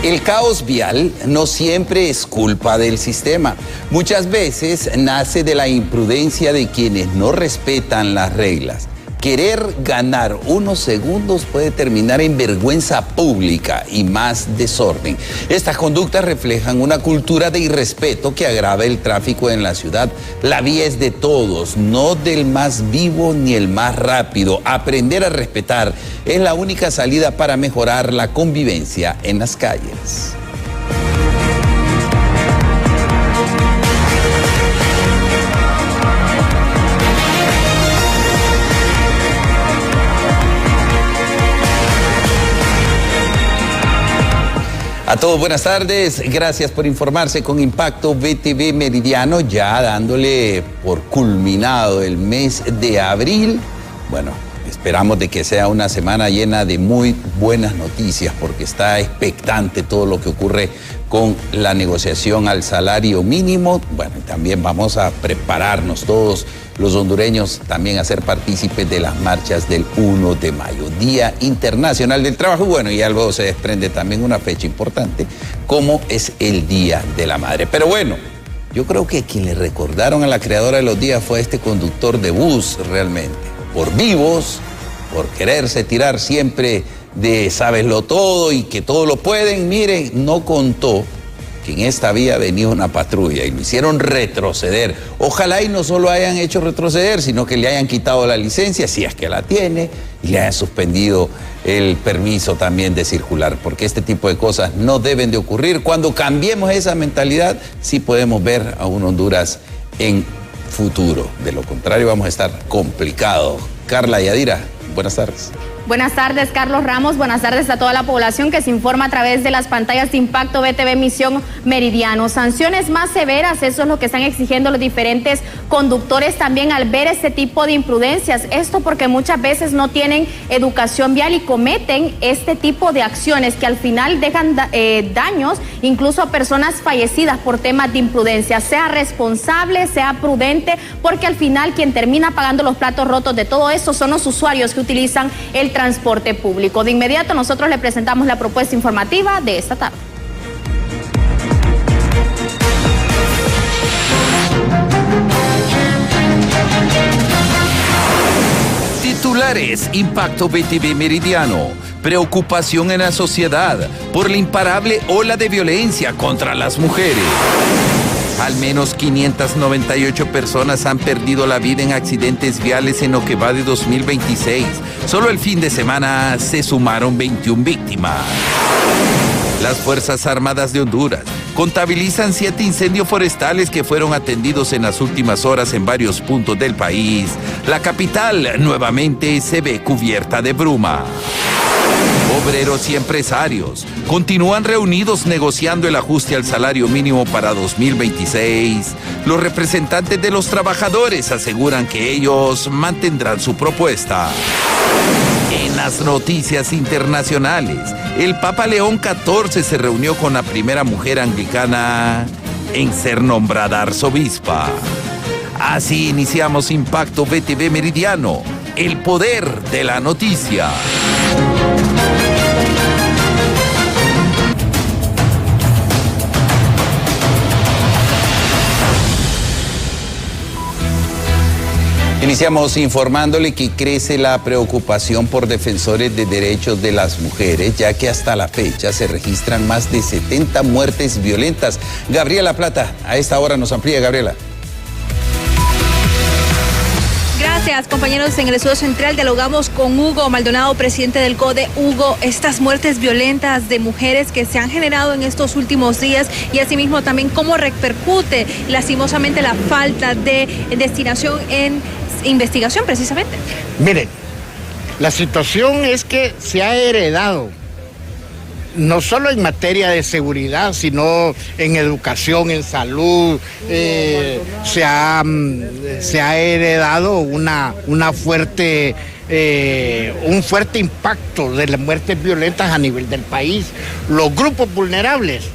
El caos vial no siempre es culpa del sistema. Muchas veces nace de la imprudencia de quienes no respetan las reglas. Querer ganar unos segundos puede terminar en vergüenza pública y más desorden. Estas conductas reflejan una cultura de irrespeto que agrava el tráfico en la ciudad. La vía es de todos, no del más vivo ni el más rápido. Aprender a respetar es la única salida para mejorar la convivencia en las calles. A todos, buenas tardes. Gracias por informarse con Impacto BTV Meridiano, ya dándole por culminado el mes de abril. Bueno, esperamos de que sea una semana llena de muy buenas noticias, porque está expectante todo lo que ocurre con la negociación al salario mínimo. Bueno, también vamos a prepararnos todos los hondureños también a ser partícipes de las marchas del 1 de mayo, Día Internacional del Trabajo. Bueno, y algo se desprende también una fecha importante, como es el Día de la Madre. Pero bueno, yo creo que quien le recordaron a la creadora de los días fue a este conductor de bus realmente. Por vivos, por quererse tirar siempre de sábeslo todo y que todo lo pueden. Miren, no contó que en esta vía venía una patrulla y lo hicieron retroceder. Ojalá y no solo hayan hecho retroceder, sino que le hayan quitado la licencia, si es que la tiene, y le hayan suspendido el permiso también de circular, porque este tipo de cosas no deben de ocurrir. Cuando cambiemos esa mentalidad, sí podemos ver a un Honduras en futuro. De lo contrario, vamos a estar complicados. Carla Yadira, buenas tardes. Buenas tardes, Carlos Ramos. Buenas tardes a toda la población que se informa a través de las pantallas de Impacto BTV Misión Meridiano. Sanciones más severas, eso es lo que están exigiendo los diferentes conductores también al ver este tipo de imprudencias. Esto porque muchas veces no tienen educación vial y cometen este tipo de acciones que al final dejan daños, incluso a personas fallecidas por temas de imprudencia. Sea responsable, sea prudente, porque al final quien termina pagando los platos rotos de todo esto son los usuarios que utilizan el transporte público. De inmediato nosotros le presentamos la propuesta informativa de esta tarde. Titulares, Impacto BTV Meridiano. Preocupación en la sociedad por la imparable ola de violencia contra las mujeres. Al menos 598 personas han perdido la vida en accidentes viales en lo que va de 2026. Solo el fin de semana se sumaron 21 víctimas. Las Fuerzas Armadas de Honduras contabilizan 7 incendios forestales que fueron atendidos en las últimas horas en varios puntos del país. La capital nuevamente se ve cubierta de bruma. Obreros y empresarios continúan reunidos negociando el ajuste al salario mínimo para 2026. Los representantes de los trabajadores aseguran que ellos mantendrán su propuesta. En las noticias internacionales, el Papa León XIV se reunió con la primera mujer anglicana en ser nombrada arzobispa. Así iniciamos Impacto BTV Meridiano, el poder de la noticia. Iniciamos informándole que crece la preocupación por defensores de derechos de las mujeres, ya que hasta la fecha se registran más de 70 muertes violentas. Gabriela Plata, a esta hora nos amplía, Gabriela. Gracias, compañeros. En el estudio central dialogamos con Hugo Maldonado, presidente del CODE. Hugo, estas muertes violentas de mujeres que se han generado en estos últimos días y asimismo también cómo repercute lastimosamente la falta de destinación en investigación precisamente. Miren, la situación es que se ha heredado, no solo en materia de seguridad, sino en educación, en salud, se ha heredado un fuerte impacto de las muertes violentas a nivel del país. Los grupos vulnerables,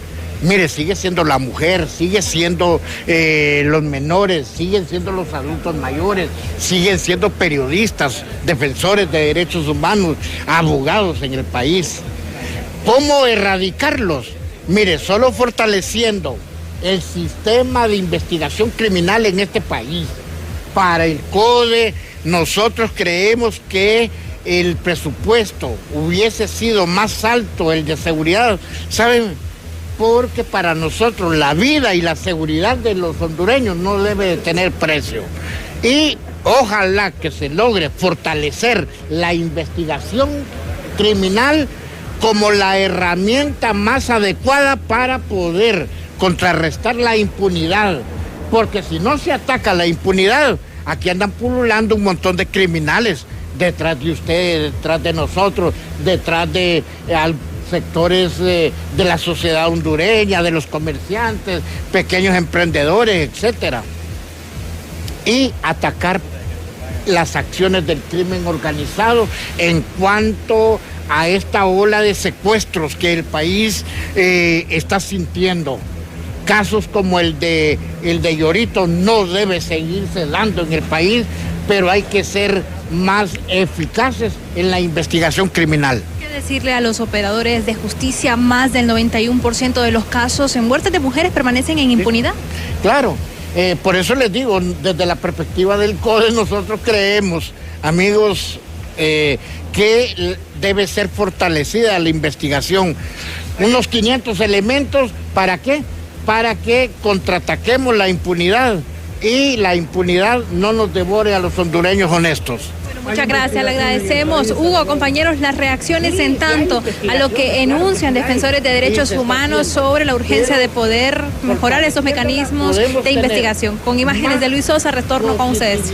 mire, sigue siendo la mujer, sigue siendo los menores, siguen siendo los adultos mayores, siguen siendo periodistas, defensores de derechos humanos, abogados en el país. ¿Cómo erradicarlos? Mire, solo fortaleciendo el sistema de investigación criminal en este país. Para el CODE, nosotros creemos que el presupuesto hubiese sido más alto, el de seguridad, ¿saben? Porque para nosotros la vida y la seguridad de los hondureños no debe de tener precio. Y ojalá que se logre fortalecer la investigación criminal como la herramienta más adecuada para poder contrarrestar la impunidad. Porque si no se ataca la impunidad, aquí andan pululando un montón de criminales detrás de ustedes, detrás de nosotros, detrás de sectores de la sociedad hondureña, de los comerciantes, pequeños emprendedores, etcétera. Y atacar las acciones del crimen organizado en cuanto a esta ola de secuestros que el país está sintiendo. Casos como el de Llorito no debe seguirse dando en el país, pero hay que ser más eficaces en la investigación criminal. ¿Qué decirle a los operadores de justicia? Más del 91% de los casos en muertes de mujeres permanecen en impunidad. Sí, claro, por eso les digo, desde la perspectiva del CODE nosotros creemos, amigos, que debe ser fortalecida la investigación. Unos 500 elementos, ¿para qué? Para que contraataquemos la impunidad y la impunidad no nos devore a los hondureños honestos. Muchas gracias, le agradecemos. Hugo, compañeros, las reacciones en tanto a lo que enuncian defensores de derechos humanos sobre la urgencia de poder mejorar esos mecanismos de investigación. Con imágenes de Luis Sosa, retorno con ustedes.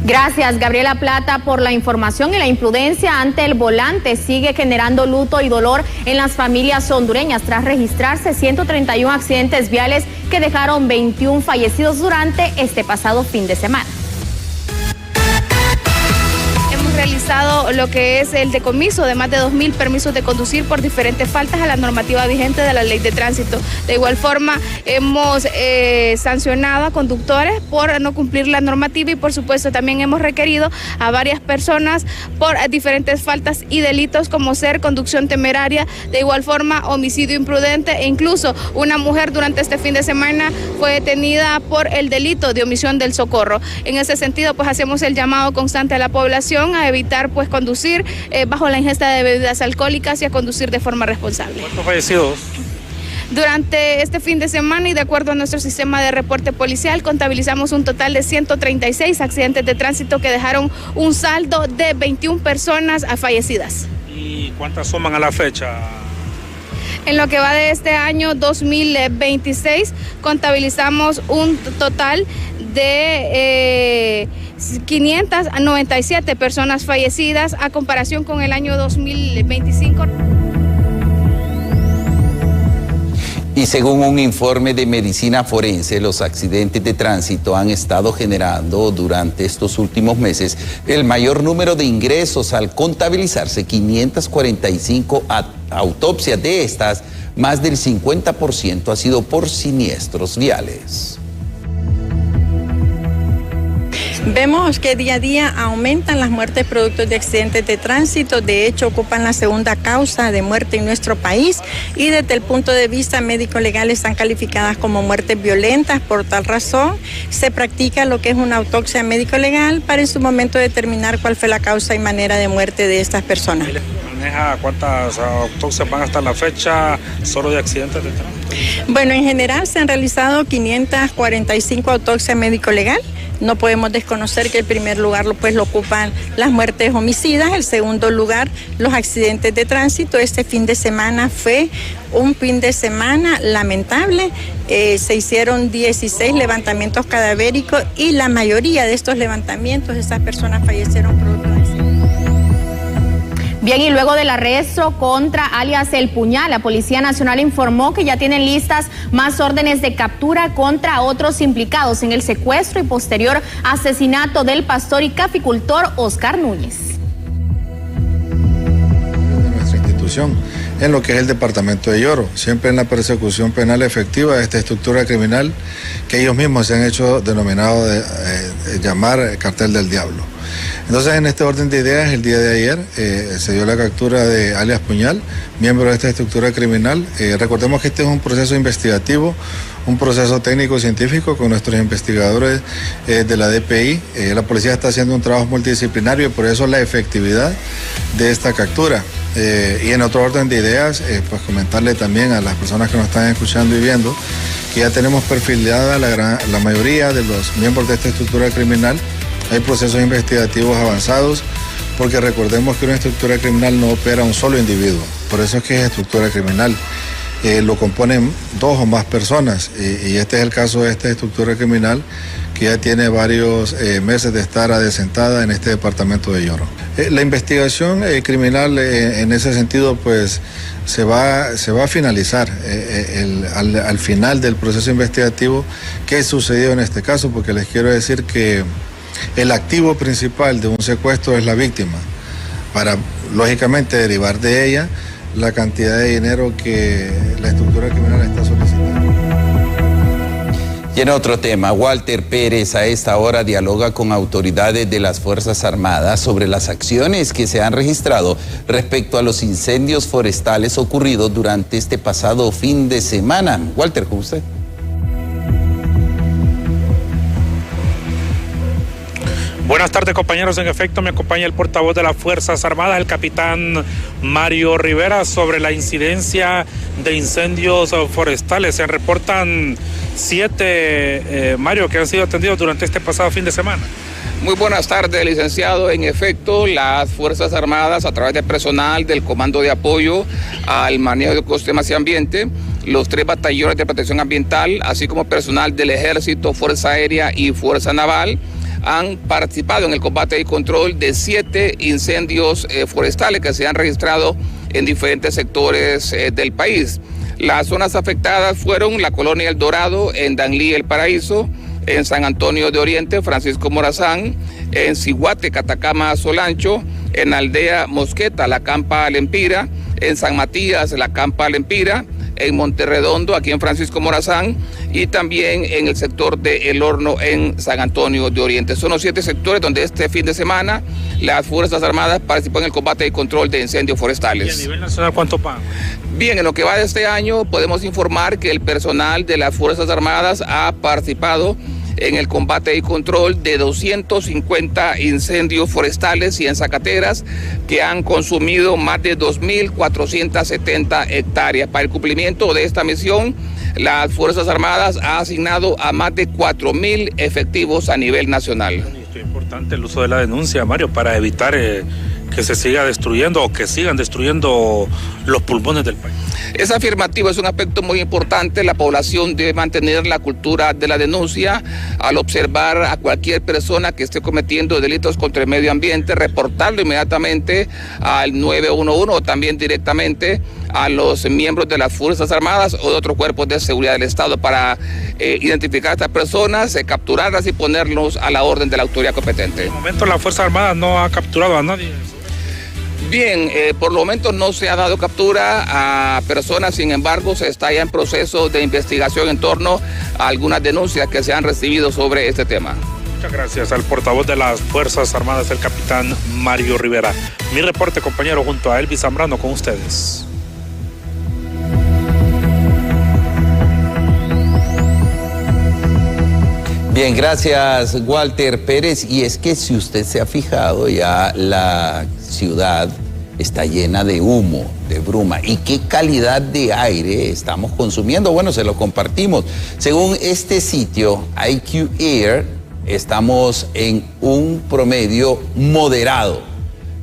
Gracias, Gabriela Plata, por la información. Y la imprudencia ante el volante sigue generando luto y dolor en las familias hondureñas tras registrarse 131 accidentes viales que dejaron 21 fallecidos durante este pasado fin de semana. Realizado lo que es el decomiso de más de 2.000 permisos de conducir por diferentes faltas a la normativa vigente de la ley de tránsito. De igual forma, hemos sancionado a conductores por no cumplir la normativa y por supuesto también hemos requerido a varias personas por diferentes faltas y delitos como ser conducción temeraria, de igual forma homicidio imprudente e incluso una mujer durante este fin de semana fue detenida por el delito de omisión del socorro. En ese sentido, pues hacemos el llamado constante a la población a evitar pues conducir bajo la ingesta de bebidas alcohólicas y a conducir de forma responsable. ¿Cuántos fallecidos? Durante este fin de semana y de acuerdo a nuestro sistema de reporte policial contabilizamos un total de 136 accidentes de tránsito que dejaron un saldo de 21 personas fallecidas. ¿Y cuántas suman a la fecha? En lo que va de este año 2026 contabilizamos un total de 597 personas fallecidas a comparación con el año 2025. Y según un informe de medicina forense, los accidentes de tránsito han estado generando durante estos últimos meses el mayor número de ingresos al contabilizarse 545 autopsias. De estas, más del 50% ha sido por siniestros viales. Vemos que día a día aumentan las muertes producto de accidentes de tránsito. De hecho, ocupan la segunda causa de muerte en nuestro país y desde el punto de vista médico-legal están calificadas como muertes violentas. Por tal razón, se practica lo que es una autopsia médico-legal para en su momento determinar cuál fue la causa y manera de muerte de estas personas. ¿Maneja cuántas autopsias van hasta la fecha solo de accidentes de tránsito? Bueno, en general se han realizado 545 autopsias médico-legal. No podemos desconocer que el primer lugar lo ocupan las muertes homicidas, el segundo lugar los accidentes de tránsito. Este fin de semana fue un fin de semana lamentable. Se hicieron 16 levantamientos cadavéricos y la mayoría de estos levantamientos, estas personas fallecieron producto de accidentes. Bien, y luego del arresto contra alias El Puñal, la Policía Nacional informó que ya tienen listas más órdenes de captura contra otros implicados en el secuestro y posterior asesinato del pastor y caficultor Oscar Núñez. De nuestra institución, en lo que es el departamento de Lloro, siempre en la persecución penal efectiva de esta estructura criminal que ellos mismos se han hecho denominado llamar cartel del diablo. Entonces, en este orden de ideas, el día de ayer se dio la captura de alias Puñal, miembro de esta estructura criminal. Recordemos que este es un proceso investigativo, un proceso técnico-científico con nuestros investigadores de la DPI. La policía está haciendo un trabajo multidisciplinario y por eso la efectividad de esta captura. Y en otro orden de ideas, pues comentarle también a las personas que nos están escuchando y viendo que ya tenemos perfilada la mayoría de los miembros de esta estructura criminal. Hay procesos investigativos avanzados, porque recordemos que una estructura criminal no opera un solo individuo, por eso es que es estructura criminal. Lo componen 2 o más personas y este es el caso de esta estructura criminal que ya tiene varios meses de estar adecentada en este departamento de Yoro. La investigación criminal en ese sentido pues se va a finalizar al final del proceso investigativo qué sucedió en este caso, porque les quiero decir que el activo principal de un secuestro es la víctima, para lógicamente derivar de ella la cantidad de dinero que la estructura criminal está solicitando. Y en otro tema, Walter Pérez a esta hora dialoga con autoridades de las Fuerzas Armadas sobre las acciones que se han registrado respecto a los incendios forestales ocurridos durante este pasado fin de semana. Walter, ¿con usted? Buenas tardes, compañeros. En efecto, me acompaña el portavoz de las Fuerzas Armadas, el capitán Mario Rivera, sobre la incidencia de incendios forestales. Se reportan 7, Mario, que han sido atendidos durante este pasado fin de semana. Muy buenas tardes, licenciado. En efecto, las Fuerzas Armadas, a través de personal del Comando de Apoyo al Manejo de Ecosistemas y Ambiente, los 3 batallones de protección ambiental, así como personal del Ejército, Fuerza Aérea y Fuerza Naval, han participado en el combate y control de 7 incendios forestales que se han registrado en diferentes sectores del país. Las zonas afectadas fueron la colonia El Dorado, en Danlí, El Paraíso, en San Antonio de Oriente, Francisco Morazán, en Ciguate, Catacama, Solancho, en Aldea Mosqueta, La Campa Lempira, en San Matías, La Campa Lempira, en Monterredondo, aquí en Francisco Morazán, y también en el sector de El Horno, en San Antonio de Oriente. Son los 7 sectores donde este fin de semana las Fuerzas Armadas participan en el combate y control de incendios forestales. ¿Y a nivel nacional cuánto pagan? Bien, en lo que va de este año podemos informar que el personal de las Fuerzas Armadas ha participado en el combate y control de 250 incendios forestales y en zacateras que han consumido más de 2.470 hectáreas. Para el cumplimiento de esta misión, las Fuerzas Armadas ha asignado a más de 4.000 efectivos a nivel nacional. Es importante el uso de la denuncia, Mario, para evitar que se siga destruyendo o que sigan destruyendo los pulmones del país. Es afirmativo, es un aspecto muy importante. La población debe mantener la cultura de la denuncia. Al observar a cualquier persona que esté cometiendo delitos contra el medio ambiente, reportarlo inmediatamente al 911 o también directamente a los miembros de las Fuerzas Armadas o de otros cuerpos de seguridad del Estado para identificar a estas personas, capturarlas y ponerlos a la orden de la autoridad competente. En el momento la Fuerza Armada no ha capturado a nadie. Bien, por el momento no se ha dado captura a personas, sin embargo se está ya en proceso de investigación en torno a algunas denuncias que se han recibido sobre este tema. Muchas gracias al portavoz de las Fuerzas Armadas, el capitán Mario Rivera. Mi reporte, compañero, junto a Elvis Zambrano con ustedes. Bien, gracias Walter Pérez. Y es que si usted se ha fijado, ya la ciudad está llena de humo, de bruma. ¿Y qué calidad de aire estamos consumiendo? Bueno, se lo compartimos. Según este sitio, IQ Air, estamos en un promedio moderado.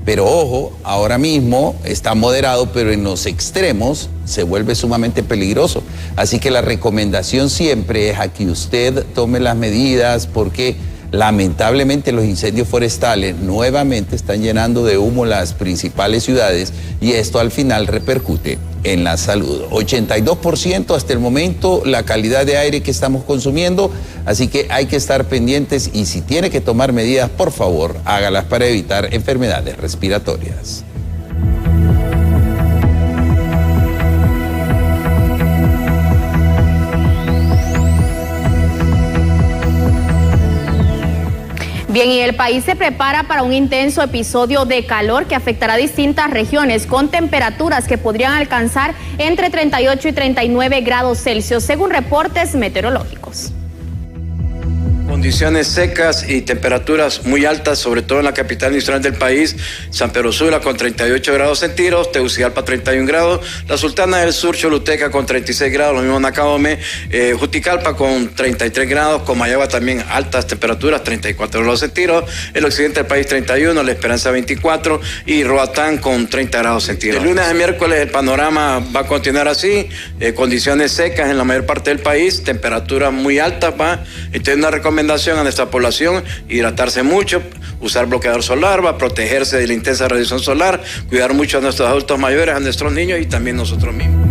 Pero ojo, ahora mismo está moderado, pero en los extremos se vuelve sumamente peligroso. Así que la recomendación siempre es a que usted tome las medidas, porque lamentablemente los incendios forestales nuevamente están llenando de humo las principales ciudades y esto al final repercute en la salud. 82% hasta el momento la calidad de aire que estamos consumiendo, así que hay que estar pendientes y si tiene que tomar medidas, por favor, hágalas para evitar enfermedades respiratorias. Bien, y el país se prepara para un intenso episodio de calor que afectará a distintas regiones con temperaturas que podrían alcanzar entre 38 y 39 grados Celsius, según reportes meteorológicos. Condiciones secas y temperaturas muy altas, sobre todo en la capital industrial del país, San Pedro Sula con 38 grados centígrados, Tegucigalpa 31 grados, la Sultana del Sur, Choluteca con 36 grados, lo mismo Nacabome, Juticalpa con 33 grados, Comayagua también altas temperaturas, 34 grados centígrados, el occidente del país 31, La Esperanza 24 y Roatán con 30 grados centígrados. De lunes a miércoles el panorama va a continuar así, condiciones secas en la mayor parte del país, temperaturas muy altas, entonces una recomendación a nuestra población: hidratarse mucho, usar bloqueador solar, va a protegerse de la intensa radiación solar, cuidar mucho a nuestros adultos mayores, a nuestros niños y también nosotros mismos.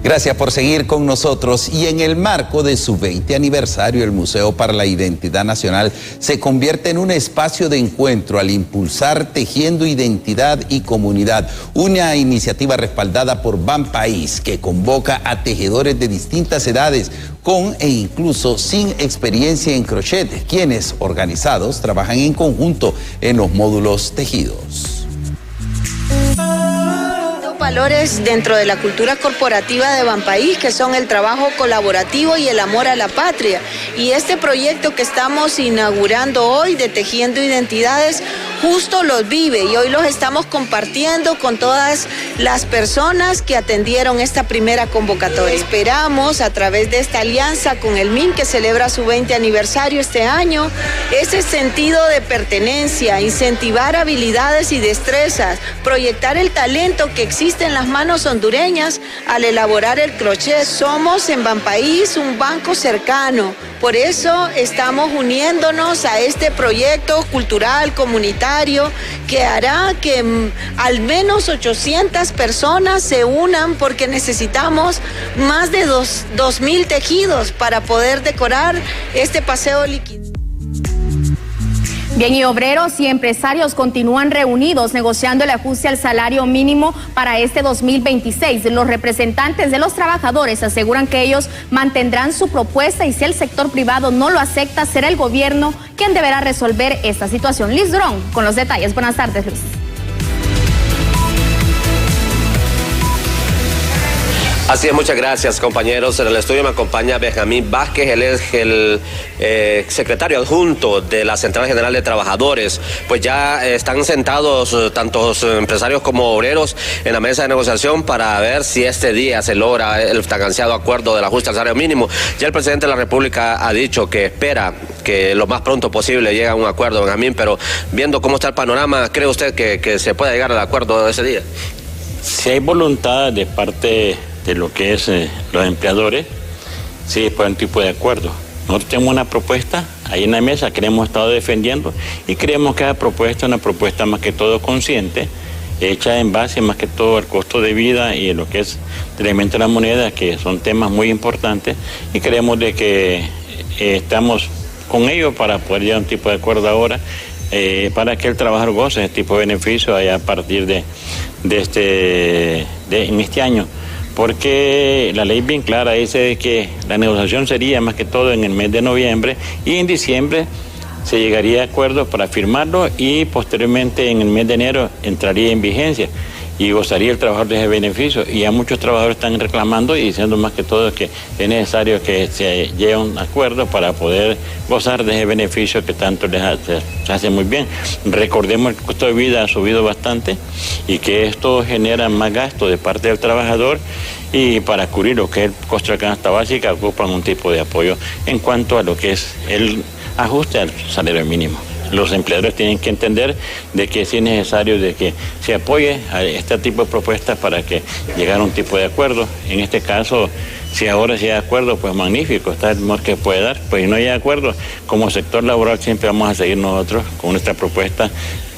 Gracias por seguir con nosotros. Y en el marco de su 20 aniversario, el Museo para la Identidad Nacional se convierte en un espacio de encuentro al impulsar Tejiendo Identidad y Comunidad, una iniciativa respaldada por Banpaís que convoca a tejedores de distintas edades, con e incluso sin experiencia en crochet, quienes organizados trabajan en conjunto en los módulos tejidos. Valores dentro de la cultura corporativa de Banpaís, que son el trabajo colaborativo y el amor a la patria. Y este proyecto que estamos inaugurando hoy de Tejiendo Identidades justo los vive, y hoy los estamos compartiendo con todas las personas que atendieron esta primera convocatoria. Esperamos, a través de esta alianza con el MIN, que celebra su 20 aniversario este año, ese sentido de pertenencia, incentivar habilidades y destrezas, proyectar el talento que existe en las manos hondureñas al elaborar el crochet. Somos en Banpaís un banco cercano, por eso estamos uniéndonos a este proyecto cultural comunitario que hará que al menos 800 personas se unan, porque necesitamos más de 2.000 tejidos para poder decorar este paseo líquido. Bien, y obreros y empresarios continúan reunidos negociando el ajuste al salario mínimo para este 2026. Los representantes de los trabajadores aseguran que ellos mantendrán su propuesta, y si el sector privado no lo acepta, será el gobierno quien deberá resolver esta situación. Liz Durón con los detalles. Buenas tardes, Luis. Así es, muchas gracias, compañeros. En el estudio me acompaña Benjamín Vázquez, él es el secretario adjunto de la Central General de Trabajadores. Pues ya están sentados tantos empresarios como obreros en la mesa de negociación para ver si este día se logra el tan ansiado acuerdo del ajuste al salario mínimo. Ya el presidente de la República ha dicho que espera que lo más pronto posible llegue a un acuerdo, Benjamín, pero viendo cómo está el panorama, ¿cree usted que se pueda llegar al acuerdo de ese día? Si hay voluntad de parte de lo que es los empleadores, sí, por un tipo de acuerdo. Nosotros tenemos una propuesta ahí en la mesa que hemos estado defendiendo, y creemos que esa propuesta es una propuesta más que todo consciente, hecha en base más que todo al costo de vida y en lo que es el elemento de la moneda, que son temas muy importantes, y creemos de que estamos con ellos para poder llegar a un tipo de acuerdo ahora, para que el trabajador goce de ese tipo de beneficios allá a partir en este año. Porque la ley bien clara dice que la negociación sería más que todo en el mes de noviembre, y en diciembre se llegaría a acuerdos para firmarlo, y posteriormente en el mes de enero entraría en vigencia y gozaría el trabajador de ese beneficio. Y ya muchos trabajadores están reclamando y diciendo más que todo que es necesario que se llegue a un acuerdo para poder gozar de ese beneficio que tanto les hace muy bien. Recordemos que el costo de vida ha subido bastante y que esto genera más gasto de parte del trabajador, y para cubrir lo que es el costo de la canasta básica ocupan un tipo de apoyo en cuanto a lo que es el ajuste al salario mínimo. Los empleadores tienen que entender de que sí es necesario de que se apoye a este tipo de propuestas para que llegara a un tipo de acuerdo. En este caso, si ahora sí hay acuerdo, pues magnífico, está el mejor que puede dar. Pues si no hay acuerdo, como sector laboral siempre vamos a seguir nosotros con nuestra propuesta,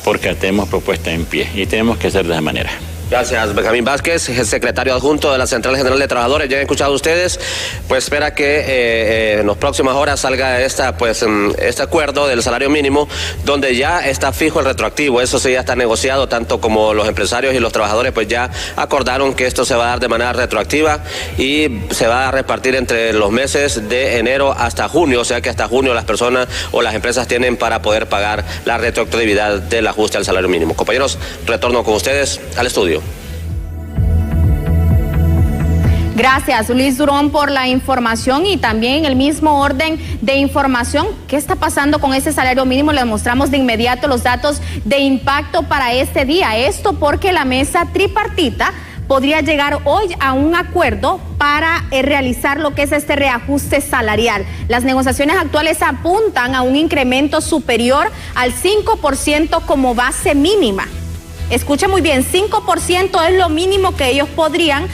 porque tenemos propuesta en pie y tenemos que hacer de esa manera. Gracias, Benjamín Vázquez, el secretario adjunto de la Central General de Trabajadores. Ya han escuchado ustedes, pues espera que en las próximas horas salga este acuerdo del salario mínimo, donde ya está fijo el retroactivo. Eso sí ya está negociado, tanto como los empresarios y los trabajadores pues ya acordaron que esto se va a dar de manera retroactiva y se va a repartir entre los meses de enero hasta junio, o sea que hasta junio las personas o las empresas tienen para poder pagar la retroactividad del ajuste al salario mínimo. Compañeros, retorno con ustedes al estudio. Gracias, Luis Durón, por la información y también en el mismo orden de información. ¿Qué está pasando con ese salario mínimo? Le mostramos de inmediato los datos de impacto para este día. Esto porque la mesa tripartita podría llegar hoy a un acuerdo para realizar lo que es este reajuste salarial. Las negociaciones actuales apuntan a un incremento superior al 5% como base mínima. Escuche muy bien, 5% es lo mínimo que ellos podrían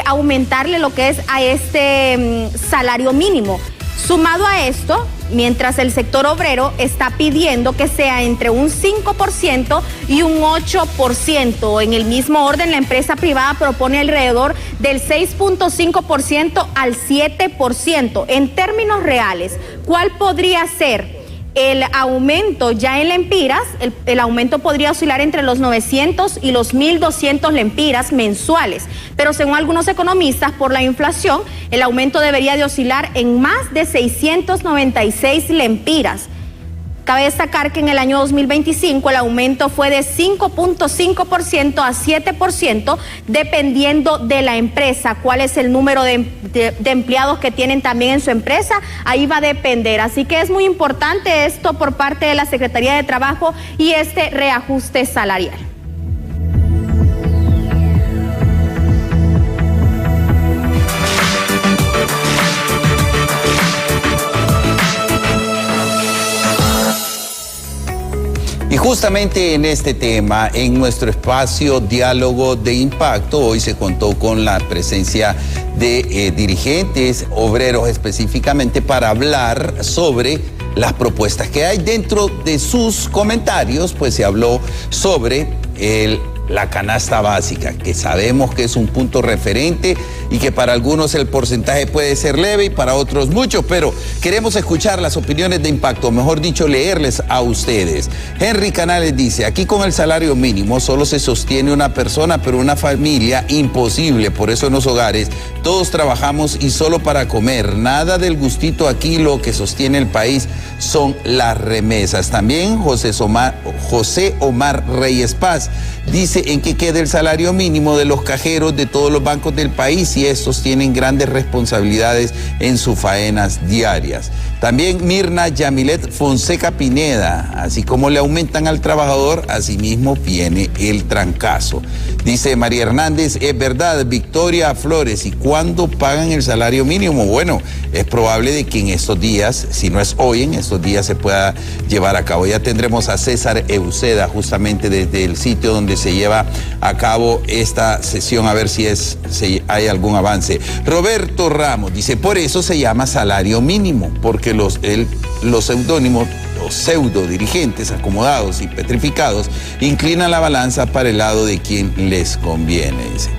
aumentarle lo que es a este salario mínimo. Sumado a esto, mientras el sector obrero está pidiendo que sea entre un 5% y un 8%. En el mismo orden, la empresa privada propone alrededor del 6.5% al 7%. En términos reales, ¿cuál podría ser el aumento ya en lempiras? El aumento podría oscilar entre los 900 y los 1.200 lempiras mensuales, pero según algunos economistas, por la inflación, el aumento debería de oscilar en más de 696 lempiras. Cabe destacar que en el año 2025 el aumento fue de 5.5% a 7%, dependiendo de la empresa. ¿Cuál es el número de empleados que tienen también en su empresa? Ahí va a depender. Así que es muy importante esto por parte de la Secretaría de Trabajo y este reajuste salarial. Y justamente en este tema, en nuestro espacio Diálogo de Impacto, hoy se contó con la presencia de dirigentes obreros específicamente para hablar sobre las propuestas que hay. Dentro de sus comentarios, pues se habló sobre la canasta básica, que sabemos que es un punto referente y que para algunos el porcentaje puede ser leve y para otros mucho, pero queremos escuchar las opiniones de Impacto, mejor dicho, leerles a ustedes. Henry Canales dice, aquí con el salario mínimo solo se sostiene una persona, pero una familia imposible. Por eso en los hogares todos trabajamos y solo para comer, nada del gustito. Aquí lo que sostiene el país son las remesas. También José Omar Reyes Paz dice, en qué queda el salario mínimo de los cajeros de todos los bancos del país y estos tienen grandes responsabilidades en sus faenas diarias. También Mirna Yamilet Fonseca Pineda, así como le aumentan al trabajador, asimismo viene el trancazo. Dice María Hernández, es verdad, Victoria Flores, ¿y cuándo pagan el salario mínimo? Bueno, es probable de que en estos días, si no es hoy, en estos días se pueda llevar a cabo. Ya tendremos a César Euseda justamente desde el sitio donde se lleva a cabo esta sesión, a ver si hay algún avance. Roberto Ramos dice, por eso se llama salario mínimo, porque los seudónimos, los pseudo dirigentes acomodados y petrificados inclinan la balanza para el lado de quien les conviene, dice.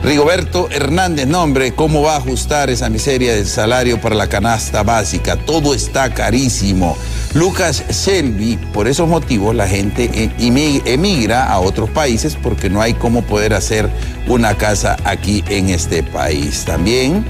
Rigoberto Hernández, no hombre, ¿cómo va a ajustar esa miseria del salario para la canasta básica? Todo está carísimo. Lucas Shelby, por esos motivos la gente emigra a otros países porque no hay cómo poder hacer una casa aquí en este país. También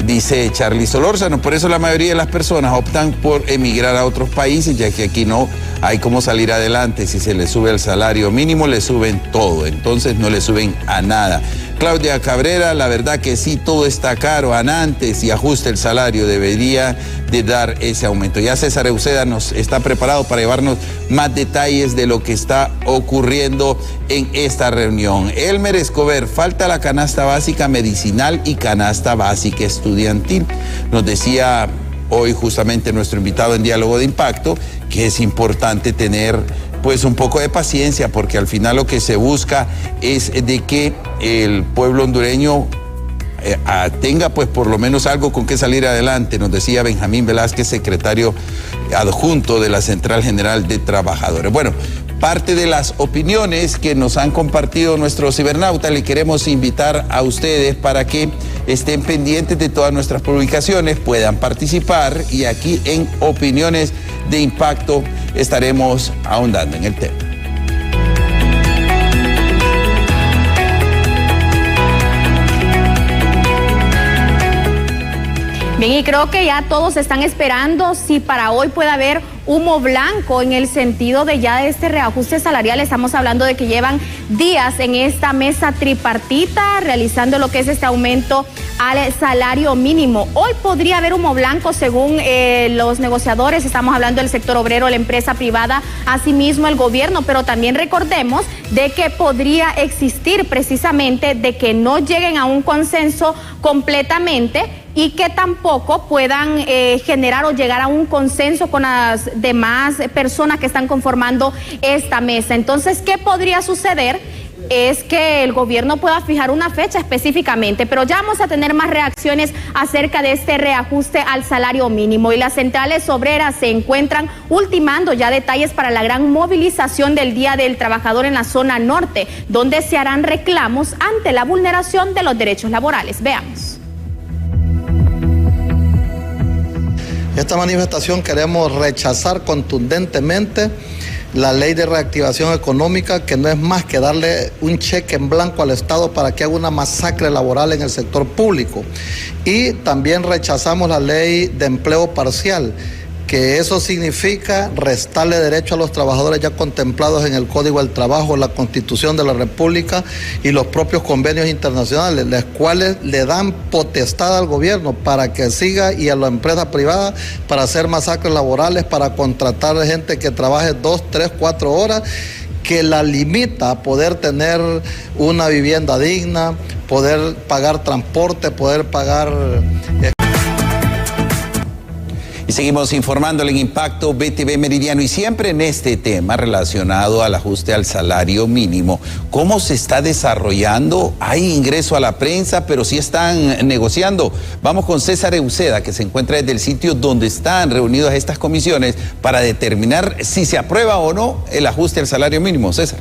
dice Charlie Solórzano, por eso la mayoría de las personas optan por emigrar a otros países, ya que aquí no hay cómo salir adelante. Si se le sube el salario mínimo, le suben todo, entonces no le suben a nada. Claudia Cabrera, la verdad que sí, todo está caro. Antes y ajuste el salario, debería de dar ese aumento. Ya César Euseda nos está preparado para llevarnos más detalles de lo que está ocurriendo en esta reunión. Elmer Escobar, falta la canasta básica medicinal y canasta básica estudiantil. Nos decía hoy justamente nuestro invitado en Diálogo de Impacto que es importante tener pues un poco de paciencia, porque al final lo que se busca es de que el pueblo hondureño tenga pues por lo menos algo con que salir adelante, nos decía Benjamín Velázquez, secretario adjunto de la Central General de Trabajadores. Bueno, parte de las opiniones que nos han compartido nuestros cibernautas, le queremos invitar a ustedes para que estén pendientes de todas nuestras publicaciones, puedan participar, y aquí en Opiniones de Impacto estaremos ahondando en el tema. Bien, y creo que ya todos están esperando si para hoy puede haber humo blanco en el sentido de ya este reajuste salarial. Estamos hablando de que llevan días en esta mesa tripartita realizando lo que es este aumento al salario mínimo. Hoy podría haber humo blanco según los negociadores. Estamos hablando del sector obrero, la empresa privada, asimismo el gobierno, pero también recordemos de que podría existir precisamente de que no lleguen a un consenso completamente y que tampoco puedan generar o llegar a un consenso con las demás personas que están conformando esta mesa. Entonces, ¿qué podría suceder? Es que el gobierno pueda fijar una fecha específicamente, pero ya vamos a tener más reacciones acerca de este reajuste al salario mínimo, y las centrales obreras se encuentran ultimando ya detalles para la gran movilización del Día del Trabajador en la zona norte, donde se harán reclamos ante la vulneración de los derechos laborales. Veamos. Esta manifestación queremos rechazar contundentemente la ley de reactivación económica, que no es más que darle un cheque en blanco al Estado para que haga una masacre laboral en el sector público. Y también rechazamos la ley de empleo parcial, que eso significa restarle derecho a los trabajadores ya contemplados en el Código del Trabajo, la Constitución de la República y los propios convenios internacionales, los cuales le dan potestad al gobierno para que siga, y a la empresa privada para hacer masacres laborales, para contratar gente que trabaje 2, 3, 4 horas, que la limita a poder tener una vivienda digna, poder pagar transporte, poder pagar... Y seguimos informándole en Impacto BTV Meridiano, y siempre en este tema relacionado al ajuste al salario mínimo. ¿Cómo se está desarrollando? Hay ingreso a la prensa, pero sí están negociando. Vamos con César Euseda, que se encuentra desde el sitio donde están reunidas estas comisiones para determinar si se aprueba o no el ajuste al salario mínimo. César.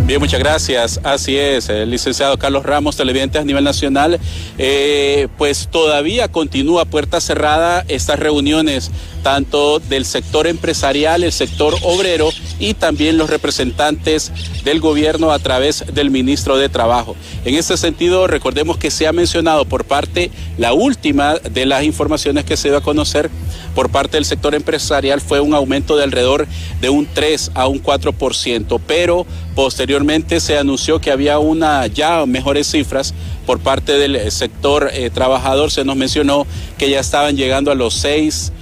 Bien, muchas gracias. Así es, el licenciado Carlos Ramos, televidentes a nivel nacional, pues todavía continúa puerta cerrada estas reuniones, tanto del sector empresarial, el sector obrero y también los representantes del gobierno a través del ministro de Trabajo. En ese sentido, recordemos que se ha mencionado por parte, la última de las informaciones que se dio a conocer por parte del sector empresarial fue un aumento de alrededor de un 3 a un 4%, pero posteriormente se anunció que había ya mejores cifras por parte del sector trabajador. Se nos mencionó que ya estaban llegando a los 6,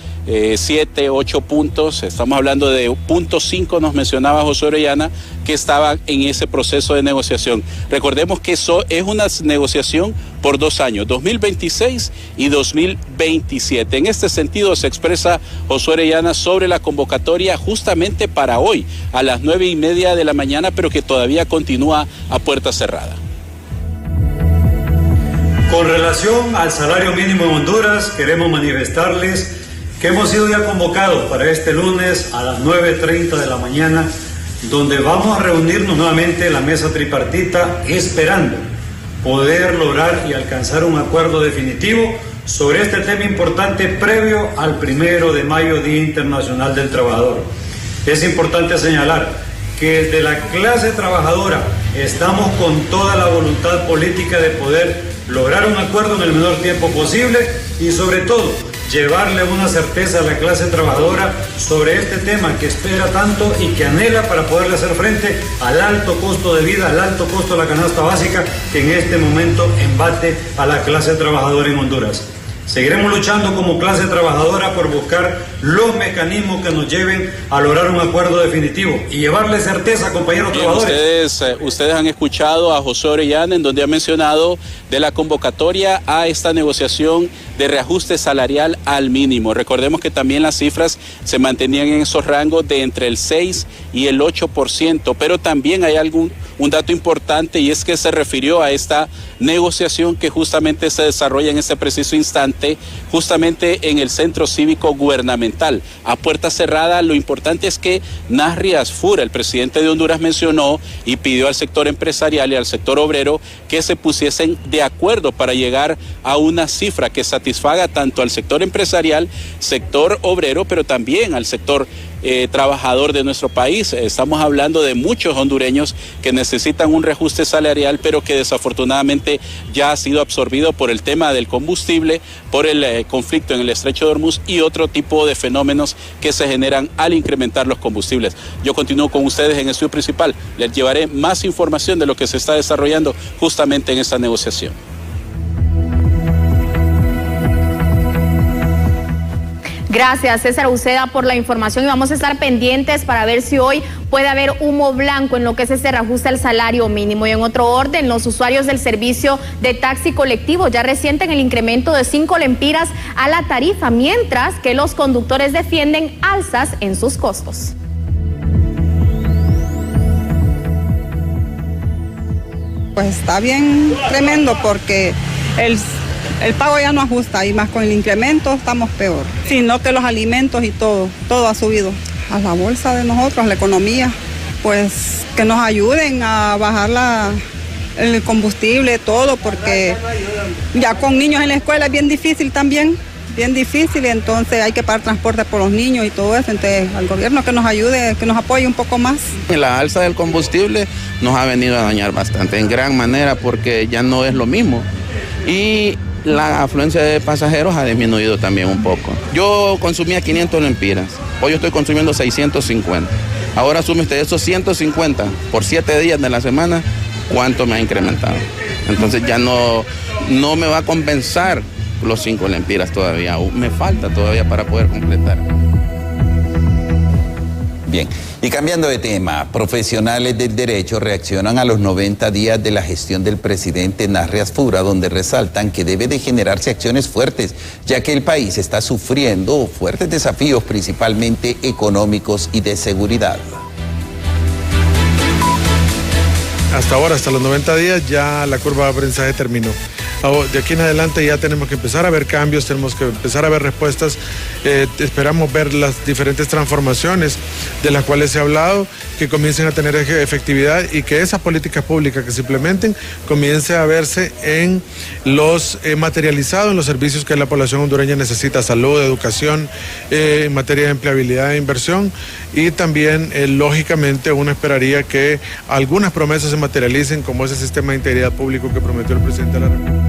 7, 8 puntos. Estamos hablando de 0.5, nos mencionaba José Orellana, que estaba en ese proceso de negociación. Recordemos que eso es una negociación por 2 años, 2026 y 2027. En este sentido se expresa José Orellana sobre la convocatoria justamente para hoy a las 9:30 de la mañana, pero que todavía continúa a puerta cerrada. Con relación al salario mínimo en Honduras, queremos manifestarles que hemos sido ya convocados para este lunes a las 9:30 de la mañana, donde vamos a reunirnos nuevamente en la mesa tripartita, esperando poder lograr y alcanzar un acuerdo definitivo sobre este tema importante previo al 1 de mayo, Día Internacional del Trabajador. Es importante señalar que desde la clase trabajadora estamos con toda la voluntad política de poder lograr un acuerdo en el menor tiempo posible y sobre todo llevarle una certeza a la clase trabajadora sobre este tema que espera tanto y que anhela para poderle hacer frente al alto costo de vida, al alto costo de la canasta básica que en este momento embate a la clase trabajadora en Honduras. Seguiremos luchando como clase trabajadora por buscar los mecanismos que nos lleven a lograr un acuerdo definitivo y llevarle certeza, compañeros trabajadores. Ustedes han escuchado a José Orellana, en donde ha mencionado de la convocatoria a esta negociación de reajuste salarial al mínimo. Recordemos que también las cifras se mantenían en esos rangos de entre el 6 y el 8%, pero también hay un dato importante, y es que se refirió a esta negociación que justamente se desarrolla en este preciso instante, justamente en el Centro Cívico Gubernamental. A puerta cerrada, lo importante es que Nasri Asfur, el presidente de Honduras, mencionó y pidió al sector empresarial y al sector obrero que se pusiesen de acuerdo para llegar a una cifra que satisfaga tanto al sector empresarial, sector obrero, pero también al sector trabajador de nuestro país. Estamos hablando de muchos hondureños que necesitan un reajuste salarial, pero que desafortunadamente ya ha sido absorbido por el tema del combustible, por el conflicto en el Estrecho de Hormuz y otro tipo de fenómenos que se generan al incrementar los combustibles. Yo continúo con ustedes en el estudio principal. Les llevaré más información de lo que se está desarrollando justamente en esta negociación. Gracias, César Uceda, por la información, y vamos a estar pendientes para ver si hoy puede haber humo blanco en lo que es ese reajuste al salario mínimo. Y en otro orden, los usuarios del servicio de taxi colectivo ya resienten el incremento de 5 lempiras a la tarifa, mientras que los conductores defienden alzas en sus costos. Pues está bien tremendo porque el pago ya no ajusta y más con el incremento estamos peor. Sino que los alimentos y todo ha subido. A la bolsa de nosotros, a la economía, pues que nos ayuden a bajar el combustible, todo, porque ya con niños en la escuela es bien difícil también, bien difícil, y entonces hay que pagar transporte por los niños y todo eso. Entonces al gobierno que nos ayude, que nos apoye un poco más. La alza del combustible nos ha venido a dañar bastante, en gran manera, porque ya no es lo mismo. Y la afluencia de pasajeros ha disminuido también un poco. Yo consumía 500 lempiras, hoy estoy consumiendo 650. Ahora asume usted esos 150 por 7 días de la semana, ¿cuánto me ha incrementado? Entonces ya no me va a compensar los 5 lempiras todavía, me falta todavía para poder completar. Bien, y cambiando de tema, profesionales del derecho reaccionan a los 90 días de la gestión del presidente Nasri Asfur, donde resaltan que debe de generarse acciones fuertes, ya que el país está sufriendo fuertes desafíos, principalmente económicos y de seguridad. Hasta ahora, hasta los 90 días, ya la curva de aprendizaje terminó. De aquí en adelante ya tenemos que empezar a ver cambios, tenemos que empezar a ver respuestas. Esperamos ver las diferentes transformaciones de las cuales se ha hablado, que comiencen a tener efectividad y que esas políticas públicas que se implementen comience a verse en materializados en los servicios que la población hondureña necesita: salud, educación, en materia de empleabilidad e inversión. Y también, lógicamente, uno esperaría que algunas promesas se materialicen, como ese sistema de integridad público que prometió el presidente de la República.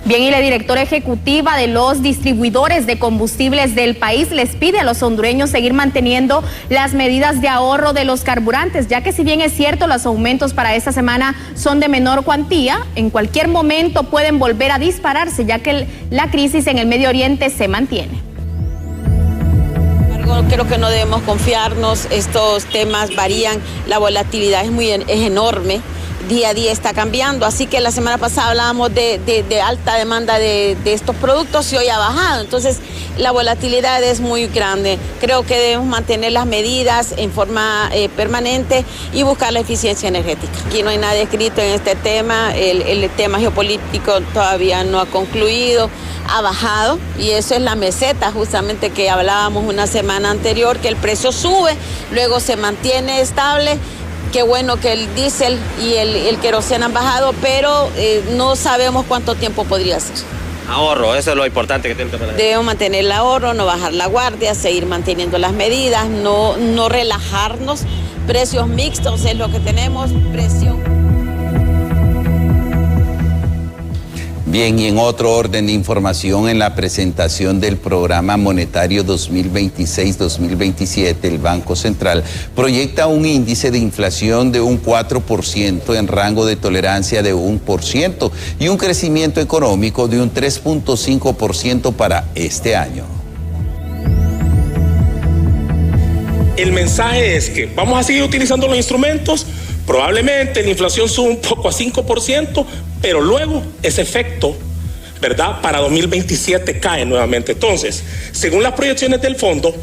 Bien, y la directora ejecutiva de los distribuidores de combustibles del país les pide a los hondureños seguir manteniendo las medidas de ahorro de los carburantes, ya que si bien es cierto los aumentos para esta semana son de menor cuantía, en cualquier momento pueden volver a dispararse, ya que la crisis en el Medio Oriente se mantiene. Creo que no debemos confiarnos, estos temas varían, la volatilidad es enorme. Día a día está cambiando, así que la semana pasada hablábamos de alta demanda de estos productos y hoy ha bajado, entonces la volatilidad es muy grande. Creo que debemos mantener las medidas en forma permanente y buscar la eficiencia energética. Aquí no hay nada escrito en este tema, el tema geopolítico todavía no ha concluido, ha bajado, y eso es la meseta justamente que hablábamos una semana anterior, que el precio sube, luego se mantiene estable. Qué bueno que el diésel y el queroseno han bajado, pero no sabemos cuánto tiempo podría ser. Ahorro, eso es lo importante que tiene que hacer. Debemos mantener el ahorro, no bajar la guardia, seguir manteniendo las medidas, no relajarnos. Precios mixtos es lo que tenemos, presión. Bien, y en otro orden de información, en la presentación del programa monetario 2026-2027, el Banco Central proyecta un índice de inflación de un 4% en rango de tolerancia de 1% y un crecimiento económico de un 3.5% para este año. El mensaje es que vamos a seguir utilizando los instrumentos. Probablemente la inflación sube un poco a 5%, pero luego ese efecto, ¿verdad?, para 2027 cae nuevamente. Entonces, según las proyecciones del fondo,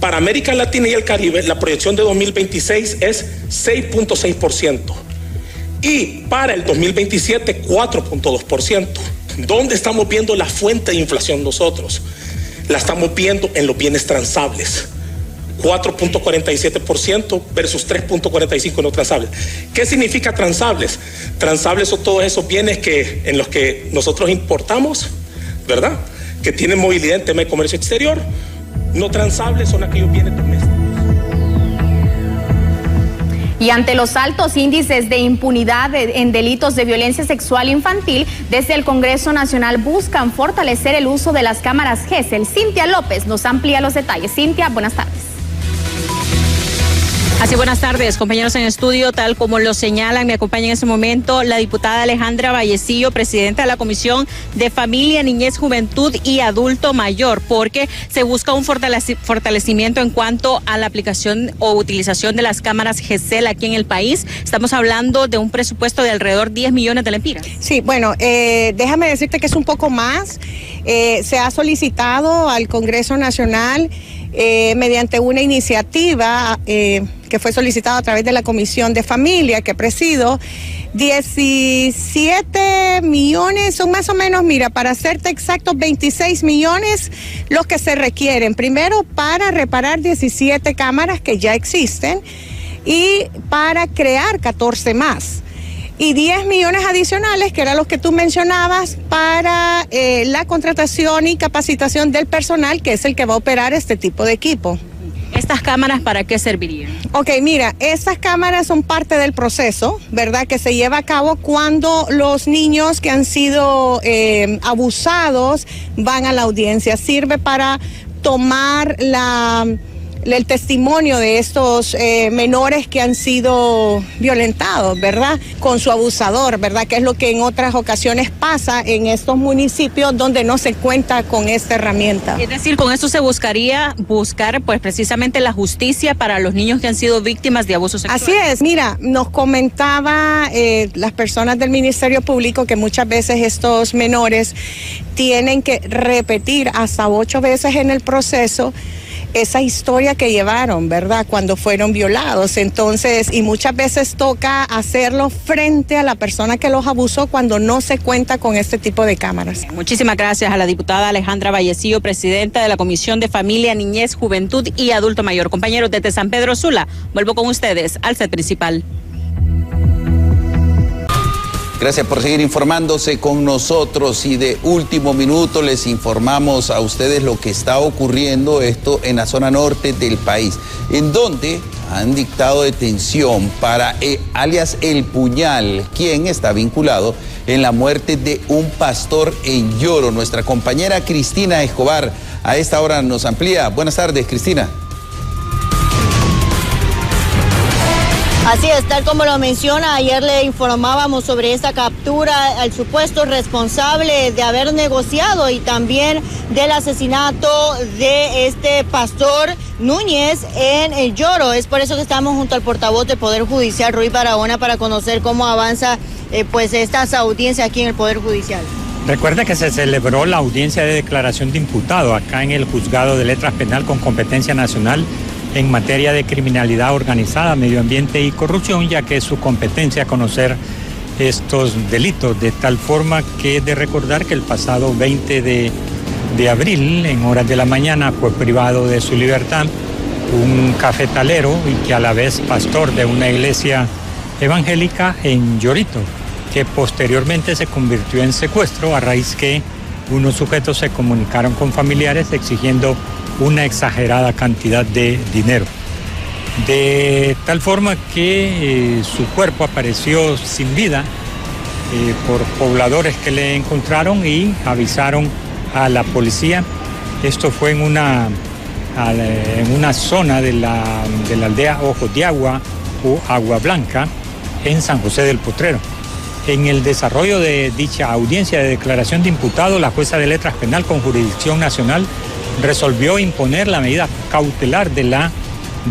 Para América Latina y el Caribe, la proyección de 2026 es 6.6%. Y para el 2027, 4.2%. ¿Dónde estamos viendo la fuente de inflación nosotros? La estamos viendo en los bienes transables. 4.47% versus 3.45% no transables. ¿Qué significa transables? Transables son todos esos bienes en los que nosotros importamos, ¿verdad? Que tienen movilidad en tema de comercio exterior. No transables son aquellos bienes domésticos. Y ante los altos índices de impunidad en delitos de violencia sexual infantil, desde el Congreso Nacional buscan fortalecer el uso de las cámaras GESEL. Cintia López nos amplía los detalles. Cintia, buenas tardes. Así, buenas tardes, compañeros en estudio. Tal como lo señalan, me acompaña en este momento la diputada Alejandra Vallecillo, presidenta de la Comisión de Familia, Niñez, Juventud y Adulto Mayor, porque se busca un fortalecimiento en cuanto a la aplicación o utilización de las cámaras GESEL aquí en el país. Estamos hablando de un presupuesto de alrededor de 10 millones de lempiras. Sí, bueno, déjame decirte que es un poco más. Se ha solicitado al Congreso Nacional mediante una iniciativa que fue solicitada a través de la Comisión de Familia que presido, 17 millones, son más o menos, mira, para serte exactos, 26 millones los que se requieren. Primero, para reparar 17 cámaras que ya existen y para crear 14 más. Y 10 millones adicionales, que eran los que tú mencionabas, para la contratación y capacitación del personal, que es el que va a operar este tipo de equipo. ¿Estas cámaras para qué servirían? Ok, mira, estas cámaras son parte del proceso, ¿verdad?, que se lleva a cabo cuando los niños que han sido abusados van a la audiencia. Sirve para tomar el testimonio de estos menores que han sido violentados, ¿verdad?, con su abusador, ¿verdad?, que es lo que en otras ocasiones pasa en estos municipios donde no se cuenta con esta herramienta. Es decir, con esto se buscaría buscar pues precisamente la justicia para los niños que han sido víctimas de abuso sexual. Así es, mira, nos comentaba las personas del Ministerio Público que muchas veces estos menores tienen que repetir hasta 8 veces en el proceso esa historia que llevaron, ¿verdad?, cuando fueron violados. Entonces, y muchas veces toca hacerlo frente a la persona que los abusó cuando no se cuenta con este tipo de cámaras. Muchísimas gracias a la diputada Alejandra Vallecillo, presidenta de la Comisión de Familia, Niñez, Juventud y Adulto Mayor. Compañeros, desde San Pedro Sula, vuelvo con ustedes al set principal. Gracias por seguir informándose con nosotros y de último minuto les informamos a ustedes lo que está ocurriendo esto en la zona norte del país, en donde han dictado detención para alias El Puñal, quien está vinculado en la muerte de un pastor en Yoro. Nuestra compañera Cristina Escobar a esta hora nos amplía. Buenas tardes, Cristina. Así es, tal como lo menciona, ayer le informábamos sobre esta captura al supuesto responsable de haber negociado y también del asesinato de este pastor Núñez en el Yoro. Es por eso que estamos junto al portavoz del Poder Judicial, Ruy Barahona, para conocer cómo avanza pues estas audiencias aquí en el Poder Judicial. Recuerda que se celebró la audiencia de declaración de imputado acá en el Juzgado de Letras Penal con competencia nacional en materia de criminalidad organizada, medio ambiente y corrupción, ya que es su competencia conocer estos delitos, de tal forma que es de recordar que el pasado 20 de abril, en horas de la mañana, fue privado de su libertad un cafetalero y que a la vez pastor de una iglesia evangélica en Yorito, que posteriormente se convirtió en secuestro a raíz que unos sujetos se comunicaron con familiares exigiendo una exagerada cantidad de dinero. De tal forma que su cuerpo apareció sin vida por pobladores que le encontraron y avisaron a la policía. Esto fue en una zona de la aldea Ojos de Agua o Agua Blanca en San José del Potrero. En el desarrollo de dicha audiencia de declaración de imputado, la jueza de letras penal con jurisdicción nacional resolvió imponer la medida cautelar de la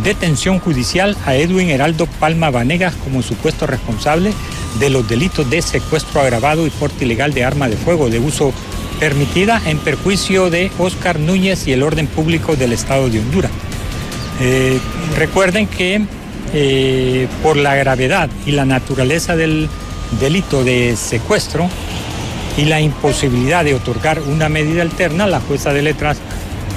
detención judicial a Edwin Heraldo Palma Vanegas como supuesto responsable de los delitos de secuestro agravado y porte ilegal de arma de fuego de uso permitida en perjuicio de Óscar Núñez y el orden público del Estado de Honduras. Recuerden que por la gravedad y la naturaleza del delito de secuestro y la imposibilidad de otorgar una medida alterna, la jueza de letras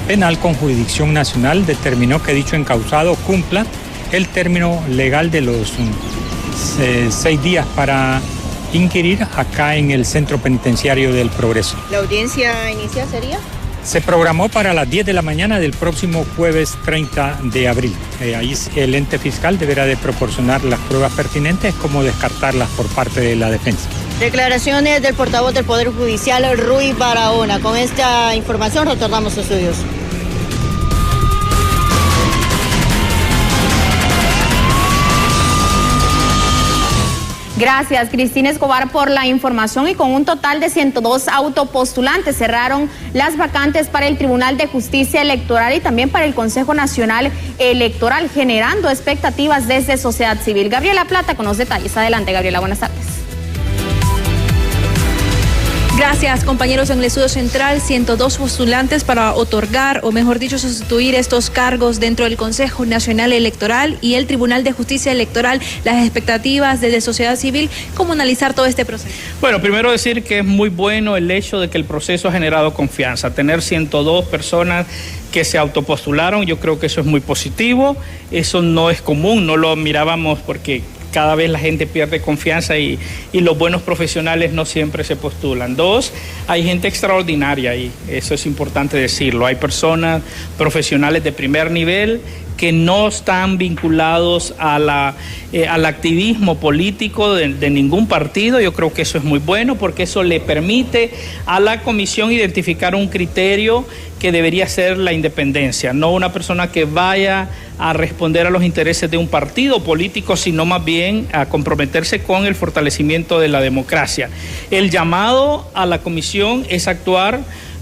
penal con jurisdicción nacional determinó que dicho encausado cumpla el término legal de los 6 días para inquirir acá en el Centro Penitenciario del Progreso. ¿La audiencia inicial sería? Se programó para las 10 de la mañana del próximo jueves 30 de abril. Ahí el ente fiscal deberá de proporcionar las pruebas pertinentes como descartarlas por parte de la defensa. Declaraciones del portavoz del Poder Judicial, Rui Barahona. Con esta información retornamos a estudios. Gracias, Cristina Escobar, por la información. Y con un total de 102 autopostulantes cerraron las vacantes para el Tribunal de Justicia Electoral y también para el Consejo Nacional Electoral, generando expectativas desde sociedad civil. Gabriela Plata con los detalles. Adelante, Gabriela, buenas tardes. Gracias, compañeros. En el estudio central, 102 postulantes para otorgar, o mejor dicho, sustituir estos cargos dentro del Consejo Nacional Electoral y el Tribunal de Justicia Electoral. Las expectativas desde sociedad civil, ¿cómo analizar todo este proceso? Bueno, primero decir que es muy bueno el hecho de que el proceso ha generado confianza. Tener 102 personas que se autopostularon, yo creo que eso es muy positivo. Eso no es común, no lo mirábamos porque cada vez la gente pierde confianza y los buenos profesionales no siempre se postulan. 2, hay gente extraordinaria y eso es importante decirlo. Hay personas profesionales de primer nivel que no están vinculados al activismo político de ningún partido. Yo creo que eso es muy bueno porque eso le permite a la comisión identificar un criterio que debería ser la independencia, no una persona que vaya a responder a los intereses de un partido político, sino más bien a comprometerse con el fortalecimiento de la democracia. El llamado a la comisión es actuar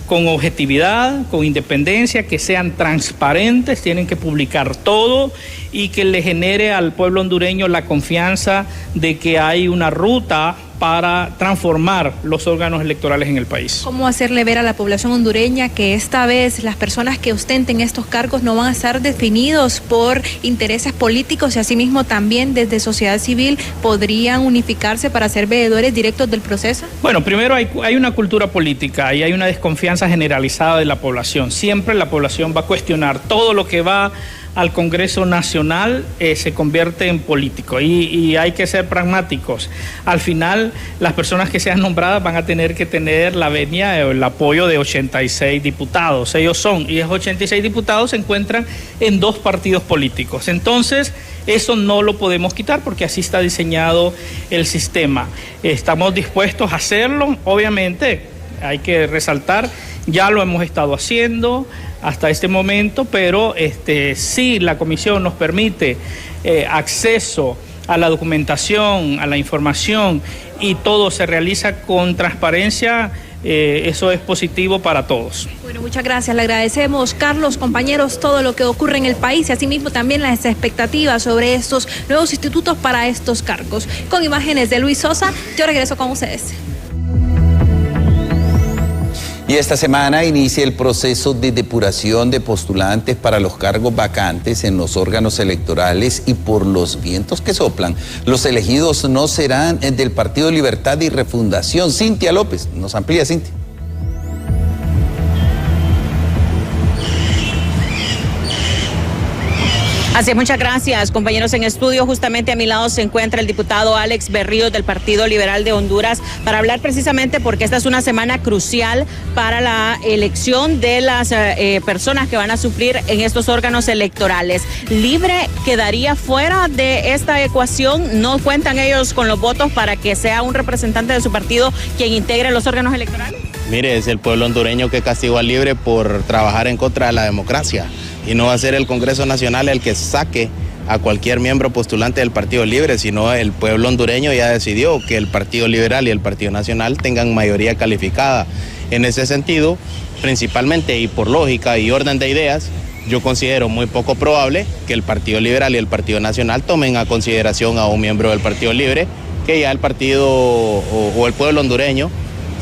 con objetividad, con independencia, que sean transparentes, tienen que publicar todo y que le genere al pueblo hondureño la confianza de que hay una ruta para transformar los órganos electorales en el país. ¿Cómo hacerle ver a la población hondureña que esta vez las personas que ostenten estos cargos no van a estar definidos por intereses políticos y asimismo también desde sociedad civil podrían unificarse para ser veedores directos del proceso? Bueno, primero hay una cultura política y hay una desconfianza generalizada de la población. Siempre la población va a cuestionar todo lo que va al Congreso Nacional, se convierte en político y hay que ser pragmáticos. Al final, las personas que sean nombradas van a tener que tener la venia o el apoyo de 86 diputados. Ellos son, y esos 86 diputados se encuentran en 2 partidos políticos. Entonces, eso no lo podemos quitar porque así está diseñado el sistema. Estamos dispuestos a hacerlo, obviamente, hay que resaltar, ya lo hemos estado haciendo hasta este momento, pero si la comisión nos permite acceso a la documentación, a la información y todo se realiza con transparencia, eso es positivo para todos. Bueno, muchas gracias, le agradecemos, Carlos, compañeros, todo lo que ocurre en el país y asimismo también las expectativas sobre estos nuevos institutos para estos cargos. Con imágenes de Luis Sosa, yo regreso con ustedes. Y esta semana inicia el proceso de depuración de postulantes para los cargos vacantes en los órganos electorales y por los vientos que soplan, los elegidos no serán del Partido Libertad y Refundación. Cintia López nos amplía, Cintia. Así, muchas gracias, compañeros en estudio. Justamente a mi lado se encuentra el diputado Alex Berríos del Partido Liberal de Honduras para hablar precisamente porque esta es una semana crucial para la elección de las personas que van a sufrir en estos órganos electorales. ¿Libre quedaría fuera de esta ecuación? ¿No cuentan ellos con los votos para que sea un representante de su partido quien integre los órganos electorales? Mire, es el pueblo hondureño que castigó a Libre por trabajar en contra de la democracia. Y no va a ser el Congreso Nacional el que saque a cualquier miembro postulante del Partido Libre, sino el pueblo hondureño ya decidió que el Partido Liberal y el Partido Nacional tengan mayoría calificada. En ese sentido, principalmente y por lógica y orden de ideas, yo considero muy poco probable que el Partido Liberal y el Partido Nacional tomen a consideración a un miembro del Partido Libre, que ya el partido o el pueblo hondureño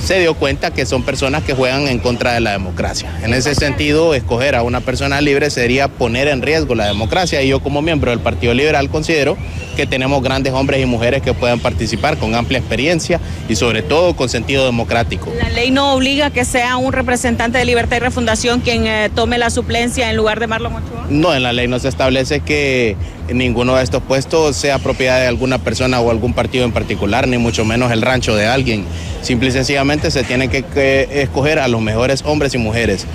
se dio cuenta que son personas que juegan en contra de la democracia. En ese sentido, escoger a una persona libre sería poner en riesgo la democracia, y yo como miembro del Partido Liberal considero que tenemos grandes hombres y mujeres que puedan participar con amplia experiencia y sobre todo con sentido democrático. La ley no obliga a que sea un representante de Libertad y Refundación quien tome la suplencia en lugar de Marlon Ochoa. No, en la ley no se establece que ninguno de estos puestos sea propiedad de alguna persona o algún partido en particular, ni mucho menos el rancho de alguien. Simple y sencillamente se tiene que escoger a los mejores hombres y mujeres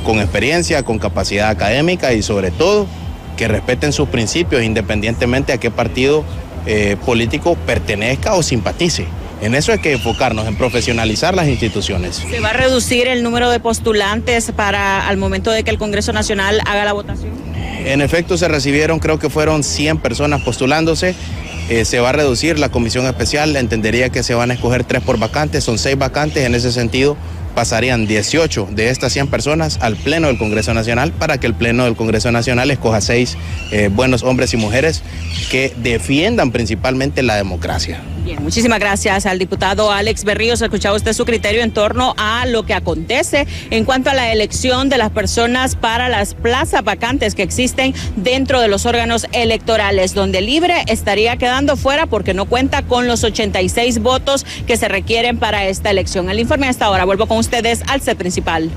con experiencia, con capacidad académica y sobre todo que respeten sus principios independientemente a qué partido político pertenezca o simpatice. En eso hay que enfocarnos, en profesionalizar las instituciones. ¿Se va a reducir el número de postulantes para al momento de que el Congreso Nacional haga la votación? En efecto, se recibieron, creo que fueron 100 personas postulándose. Se va a reducir la comisión especial, entendería que se van a escoger 3 por vacantes, son 6 vacantes, en ese sentido pasarían 18 de estas 100 personas al Pleno del Congreso Nacional para que el Pleno del Congreso Nacional escoja 6 buenos hombres y mujeres que defiendan principalmente la democracia. Bien, muchísimas gracias al diputado Alex Berríos. Escuchaba usted su criterio en torno a lo que acontece en cuanto a la elección de las personas para las plazas vacantes que existen dentro de los órganos electorales, donde Libre estaría quedando fuera porque no cuenta con los 86 votos que se requieren para esta elección. El informe hasta ahora. Vuelvo con ustedes al set principal.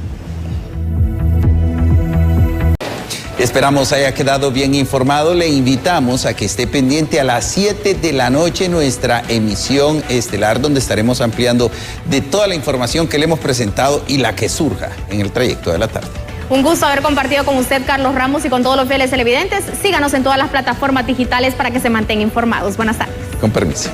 Esperamos haya quedado bien informado. Le invitamos a que esté pendiente a las 7 de la noche nuestra emisión estelar, donde estaremos ampliando de toda la información que le hemos presentado y la que surja en el trayecto de la tarde. Un gusto haber compartido con usted, Carlos Ramos, y con todos los fieles televidentes. Síganos en todas las plataformas digitales para que se mantengan informados. Buenas tardes. Con permiso.